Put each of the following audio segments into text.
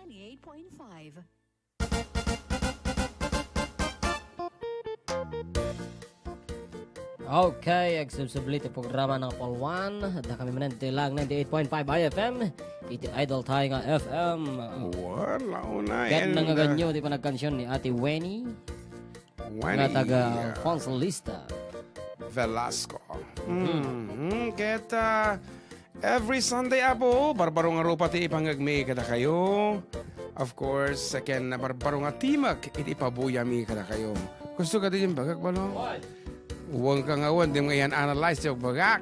98.5. Okay, exclusively ito programa ng Paul 1. Da kami manen lang 98.5 IFM. Iti idol tayo nga FM. Wala una. Kahit nga ganyo, di pa nagkansyon ni Ate Weni. Nga taga Consolista. Velasco. Kahit every Sunday apo, barbaro nga rupa ti ipangagmi kada kayo. Of course, second na barbaro nga timag, iti ipabuyami kada kayo. Gusto ka din yung bagag balo? Huwag ka nga huwag, di mo yan analyze yung bagak.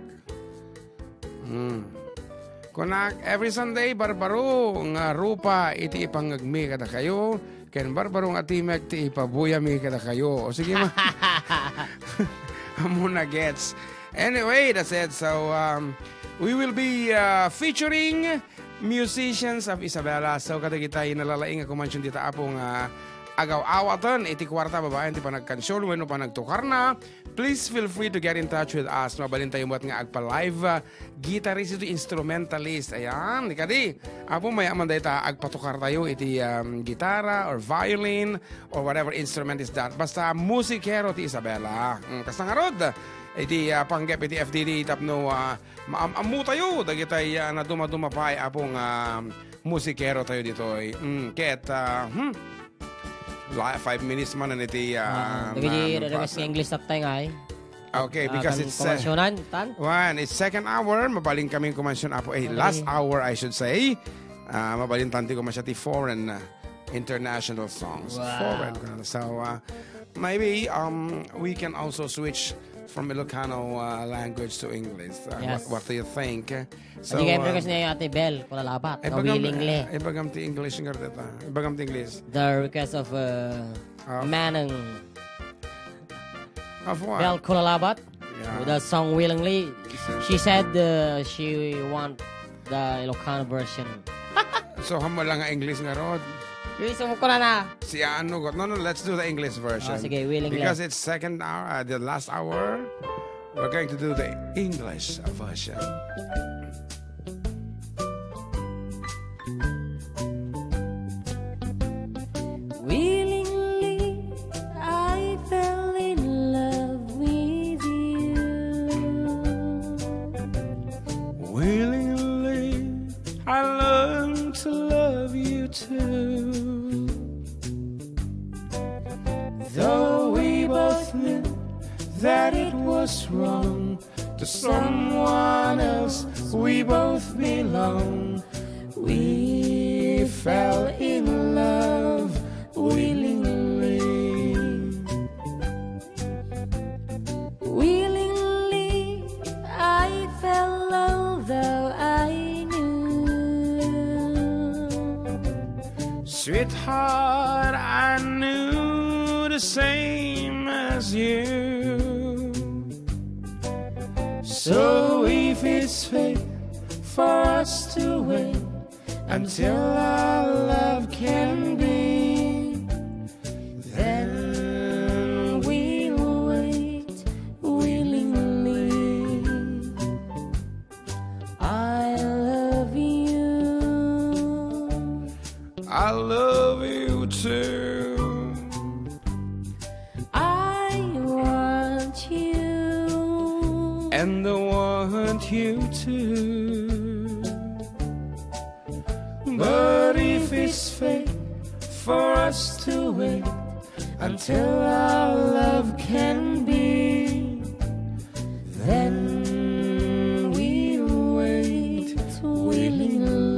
Kunak, every Sunday, barbaro nga rupa, iti ipangagmi kada kayo. Ken barbaro nga timag, iti ipabuyami kada kayo. O sige ma. Muna gets. Anyway, that's it. So, we will be featuring musicians of Isabela. So, kada kita inalalaing ako mansyon dito apong agaw-awatan, iti kwarta babae, iti pa nagkansyon, wano pa nagtukar na. Please feel free to get in touch with us. Mabalin tayo mo't nga agpa-live guitarist ito, instrumentalist. Ayan, ikadi. Apo mayaman dahi ta agpatukar tayo iti gitara or violin or whatever instrument is that. Basta musikero ti Isabela. Kasta nga rod, iti panggap iti FDD tapno maamu tayo. Dagi tayo na dumadumapay apong musikero tayo dito. Ket, 5 minutes man na iti Nagiging English tap tayo nga okay, because it's it's second hour, mabaling kaming kumansyon apo. Last hour I should say. Mabaling tanti kumansyon ti foreign international songs. Wow. Foreign. So maybe we can also switch from Ilocano language to English. Yes. What do you think? So, Hindi kayo kasi na Ate Bel, kulalabat. Kawilingle. Ibagam ti English nga dito. Ibagam ti English. The request of Manen. Of what? Bel kulalabat. Yeah. With the song Willingly. She said she want the Ilocano version. So hamo lang nga English nga rod. Gusto mo ko na. Si ano got? No, let's do the English version. Sige, willingly. Because it's second hour, the last hour, we're going to do the English version. Willingly, I fell in love with you. Willingly, I learned to love you too. Though we both knew that it was wrong to someone else, we both belong. We fell in love willingly. Willingly, I fell although I knew. Sweetheart, I knew the same as you. So if it's fate for us to wait until our love can be, then we'll wait willingly. I love you. I love you too. And I want you to. But if it's fate for us to wait until our love can be, then we'll wait willingly.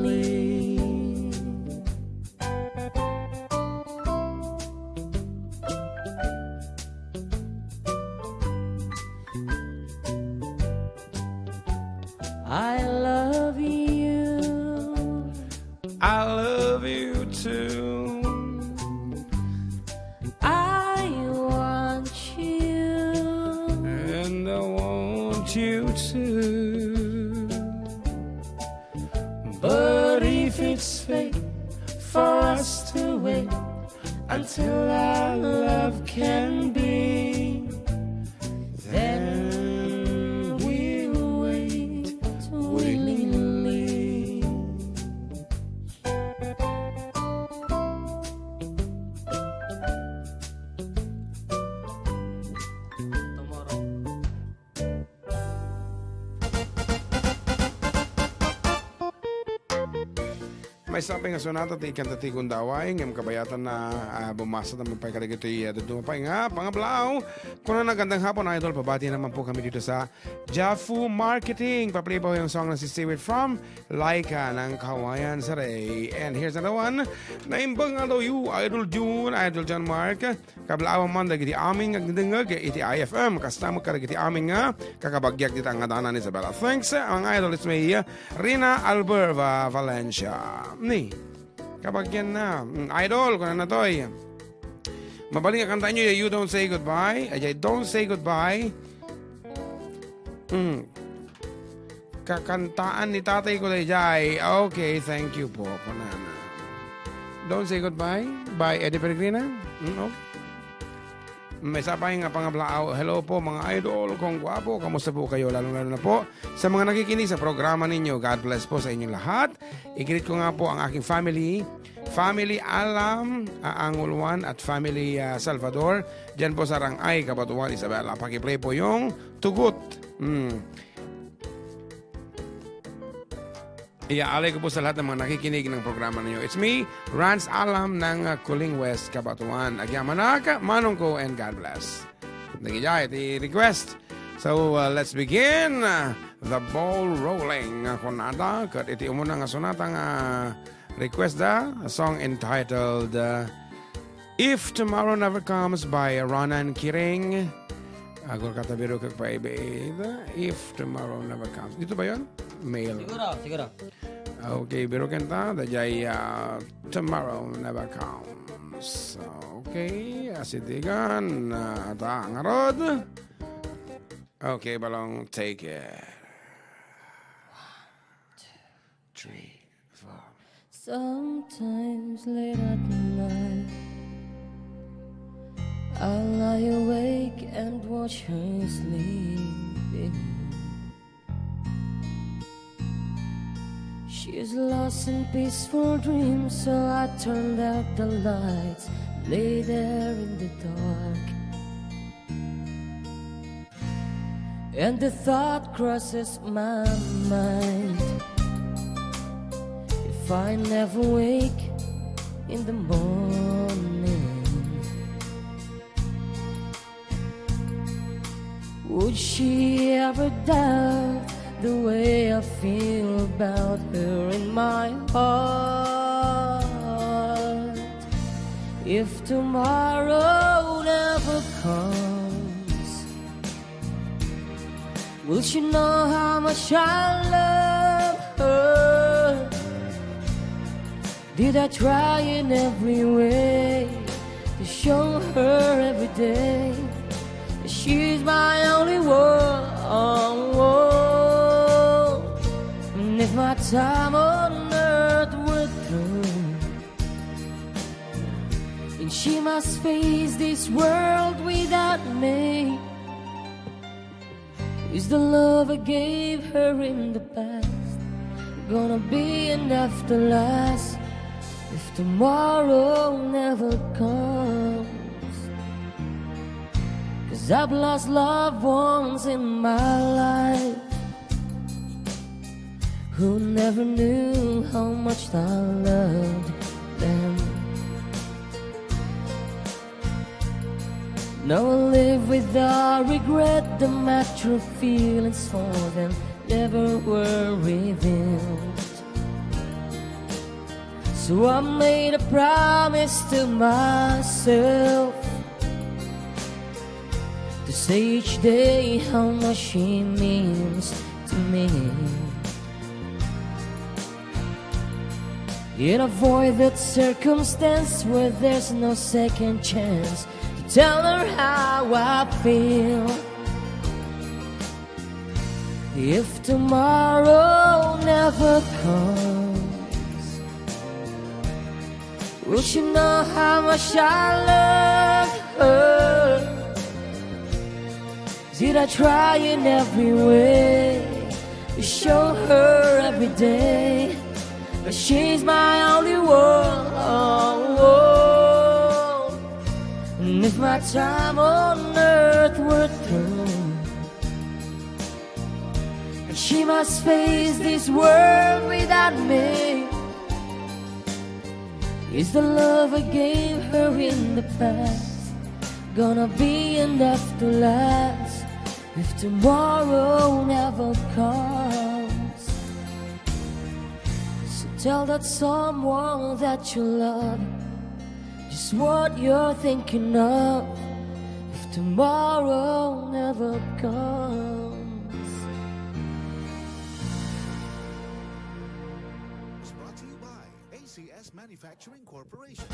I love you. I love you too. I want you. And I want you to. But if it's fate for us to wait until our love can be, then we'll wait willingly. may sabi nga sonata ti kanta ti kundaway ngem kabayatan na bumasa na magpay kaligito dumapay nga pangablaw. Kung nagandang hapon idol, pabati naman po kami dito sa Jafu Marketing. Paplay po yung song na si Stay With From Laika ng Kawayan Saray. And here's another one. Naimbang alo you, Idol June, Idol John Mark. Kablaaw man dagiti aming nagdengag iti IFM. Kasta mo karagiti aming nga kakabagyak dito ang adanan ni Isabella. Thanks ang idol is may Rina Alberva Valencia. Ni, kabagyan na. Idol, kung na to'y. Mabaling ang kanta nyo, You Don't Say Goodbye. Ay, Don't Say Goodbye. Kakantaan ni tatay ko jay. Okay, thank you po. Kunana. Don't Say Goodbye by Eddie Peregrina. Okay. May sapay nga pangablaaw. Hello po mga idol, kong gwapo. Kamusta po kayo? Lalo na po sa mga nakikinig sa programa ninyo. God bless po sa inyong lahat. I-greet ko nga po ang aking family. Family Alam, Angulwan at Family Salvador. Diyan po sa Rangay, Kabatuan, Isabela. Pakiplay po yung Tugot. Iaalay ko po sa lahat ng mga nakikinig ng programa ninyo. It's me, Rance Alam ng Kuling West, Kabatuan. Agyamanaka, manong ko, and God bless. Nagijay, iti request. So, let's begin the ball rolling. Kung Adda, kat iti umuna nga sonata nga request da, a song entitled If Tomorrow Never Comes by Ronan Kiring. Agor katabiro kag paibida. If Tomorrow Never Comes. Dito ba yun? Mail. Siguro. Okay, biro kanta. Dajay Tomorrow Never Comes. Okay, asitigan. Ata ang arod. Okay, balong take it. 1, 2, 3, 4. Sometimes late at night I lie awake and watch her sleeping. She's lost in peaceful dreams, so I turned out the lights, lay there in the dark. And the thought crosses my mind, if I never wake in the morning, would she ever doubt the way I feel about her in my heart? If tomorrow never comes, will she know how much I love her? Did I try in every way to show her every day that she's my only one? And if my time on earth were through, and she must face this world without me, is the love I gave her in the past gonna be enough to last if tomorrow never comes? 'Cause I've lost loved ones in my life who never knew how much I loved them. Now I live without regret, the true feelings for them never were revealed. So I made a promise to myself to say each day how much she means to me. In a void that circumstance where there's no second chance to tell her how I feel. If tomorrow never comes, will she know how much I love her? Did I try in every way to show her every day but she's my only one? And if my time on earth were through, and she must face this world without me, Is the love I gave her in the past gonna be enough to last if tomorrow never comes? So tell that someone that you love just what you're thinking of if tomorrow never comes. Was brought to you by ACS Manufacturing Corporation.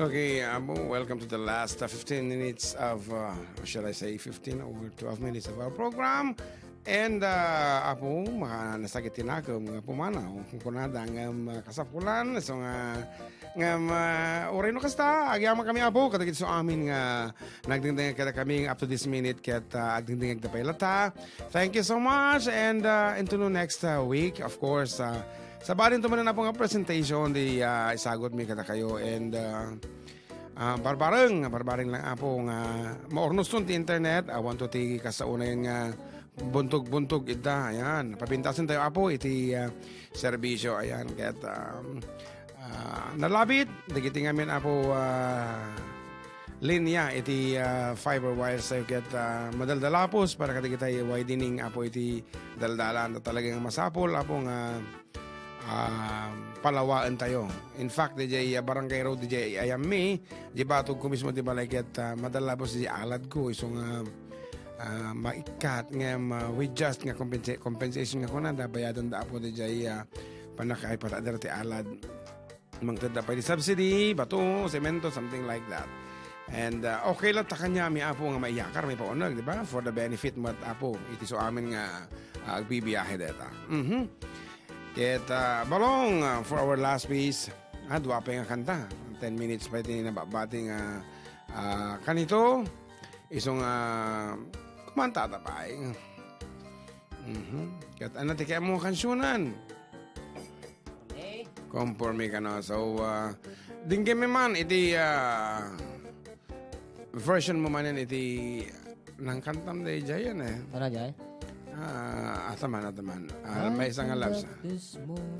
Okay, welcome to the last 15 minutes of, shall I say 15 or 12 minutes of our program. And apo, nasagitin ako mga pumanaw kung kunada ng kasapulan. So oray no kasta, agyama kami apo, katagit so amin nga nagdingding kada kami up to this minute ket agdingding agdapay lata. Thank you so much and into no next week, of course. Sa barin tumanan na po nga presentation, di isagot mi kada kayo and barbareng lang apo nga maornos ti internet. I want to tigi kasaunay nga buntog ita, ayan. Papintasin tayo apo iti serbisyo, ayan. Kaya't nalabit, digiti ngamin apo linya iti fiber wires tayo kaya't madaldalapos para katigita widening apo iti daldalan na talagang masapol apo nga palawaan tayo. In fact, DJ Barangay Road, DJ Ayami, di batog ko mismo di balay kaya't madalapos di alad ko, isong maikat nga with just nga compensation nga kuna da bayadan da apo di jay panakay patadar ti alad mangtada pa di subsidy bato semento something like that and okay lang ta kanya mi apo nga maiyakar may paunag di ba for the benefit mat apo iti so amin nga agbibiyahe deta ket balong for our last piece dua pa nga kanta 10 minutes pa iti nababati nga kanito isong kumanta tapay. Kat ano ti kaya mo kansyunan? Conforme ka no. So, dingge me man iti version mo manen iti nang kantam day jayan eh. Ano jay? Ataman. May isang alabs.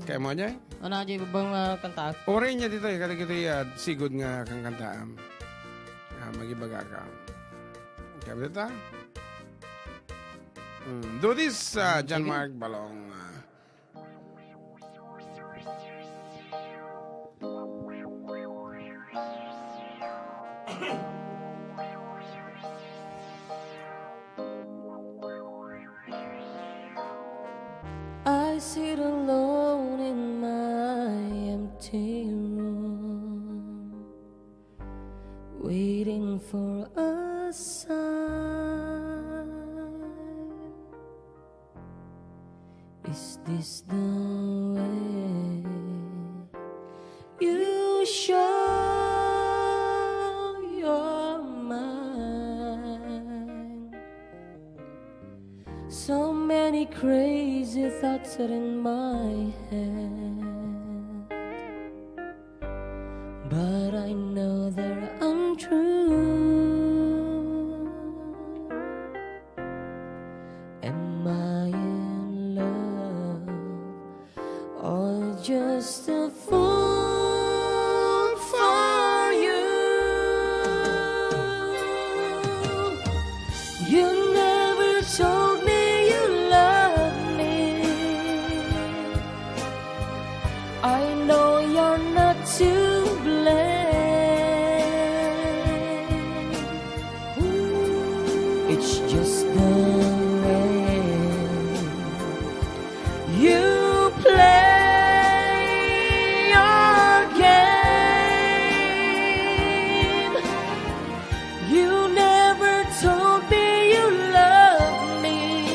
Kaya mo jay? Ano jay bang kanta? Oray niya dito kada kito sigod nga kang kanta. Magibaga ka. Kaya dito do this, John Mark Balong. I sit alone in my empty room, waiting for a sign. Is this the way you show your mind? So many crazy thoughts are in my head, but I know they're untrue. Am I in love or just a fool for you? You never told me you loved me. I know you're not to blame. It's just the way you play your game. You never told me you loved me,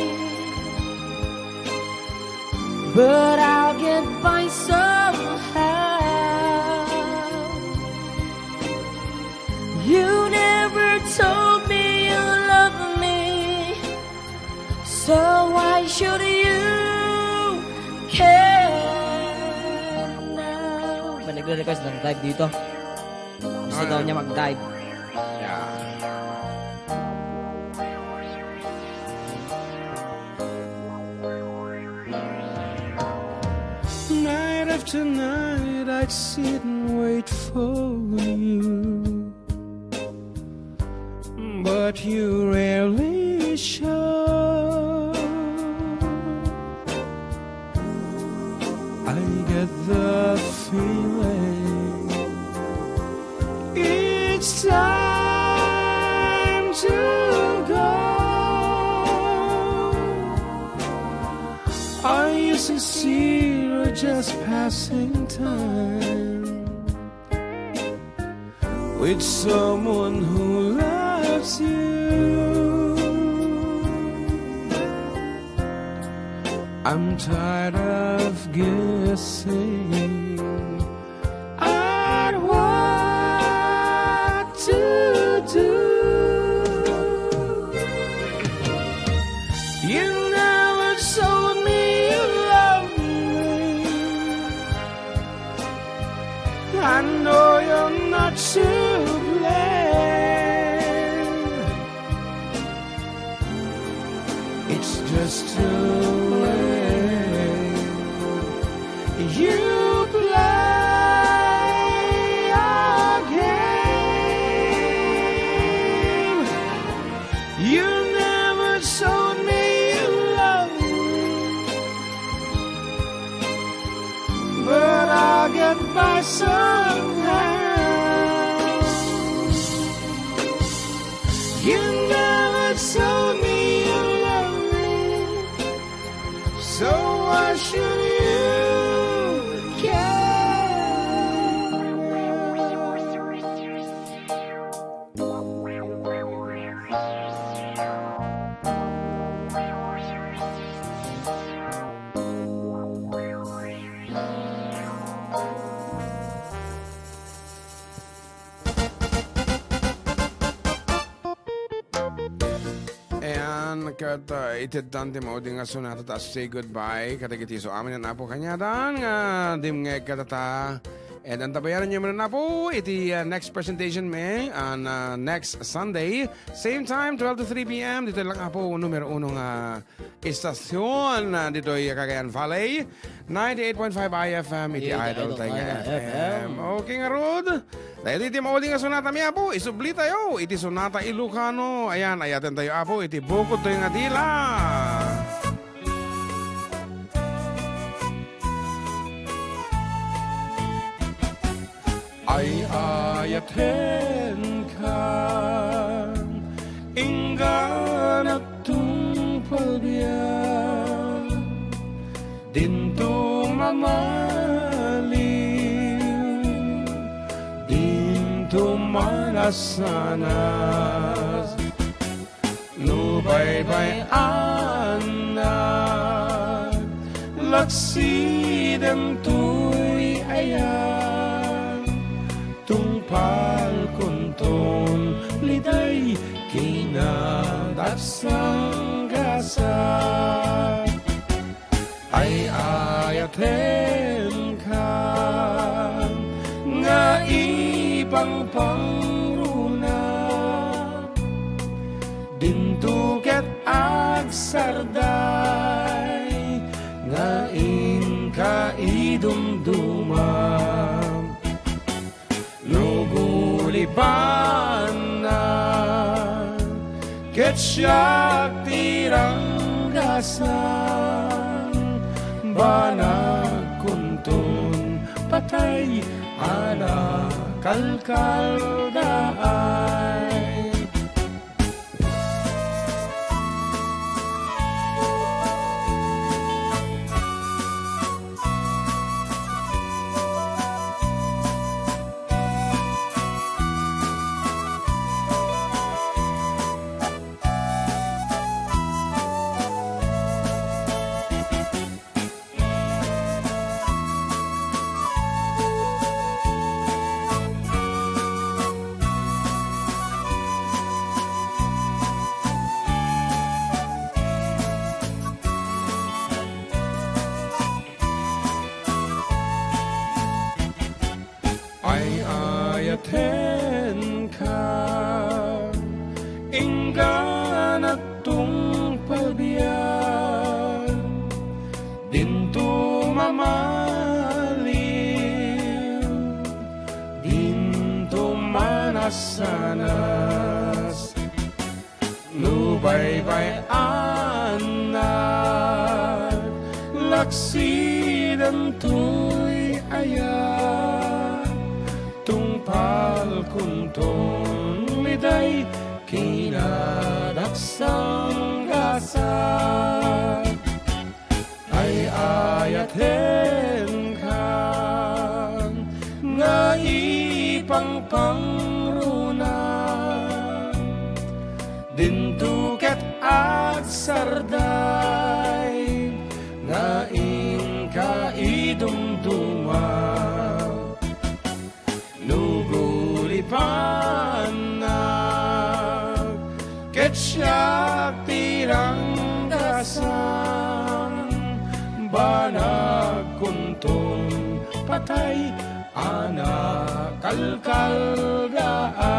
but I'll get by somehow. You never told me you loved me, so why should you care now? Ba nagre-request ng dive dito? Gusto daw niya mag-dive. if tonight I'd sit and wait for you, but you rarely show. I get the feeling it's time to go. Are you sincere or just passing time with someone who loves you? I'm tired of guessing at what to do. You never told me you loved me. I know you're not to blame. It's just too late. You play a game. You never told me you loved me, but I'll get by somehow. You never told me you loved me, so why should you care? Ayan, itid tante mo di nga sunata ta say goodbye katigiti so amin na po kanyadan nga dimngeg katata. And ang tabayaran nyo na po, iti next presentation may on next Sunday. Same time, 12 to 3 p.m. Dito lang po, numero 1 istasyon. Dito ay Cagayan Valley. 98.5 IFM, iti Idol Tenga FM. Okay nga, Rod. Dahil iti mauling nga sunata miya po, isubli tayo. Iti sunata Ilocano. Ayan, ayatin tayo po. Iti bukod tayo nga dila. Ay ayaten ka inggan at tungpalbiyan dinto mamaliw dinto malasanas nubaybay anak laksidem tuy ayan tungpal kunton liday kinadatsang gasa ay ayaten ka nga ibang pangruna dintuket agsarday nga inka idumduman Nugulipanan ket siya tiranggasan banag kuntun patay ala kalkaldaay. Ayaten ka inggan at tungpalbiyan dinto mamali asanas nubaybay anak laksidan tuy aya tungpal kunton liday kinadaksang gasat ay ayaten kan nga ipang pangruna dintuket at sarday nga ingka idumduma nugulipan na ket siya piranggasan banag kuntong patay anak kalkalgaay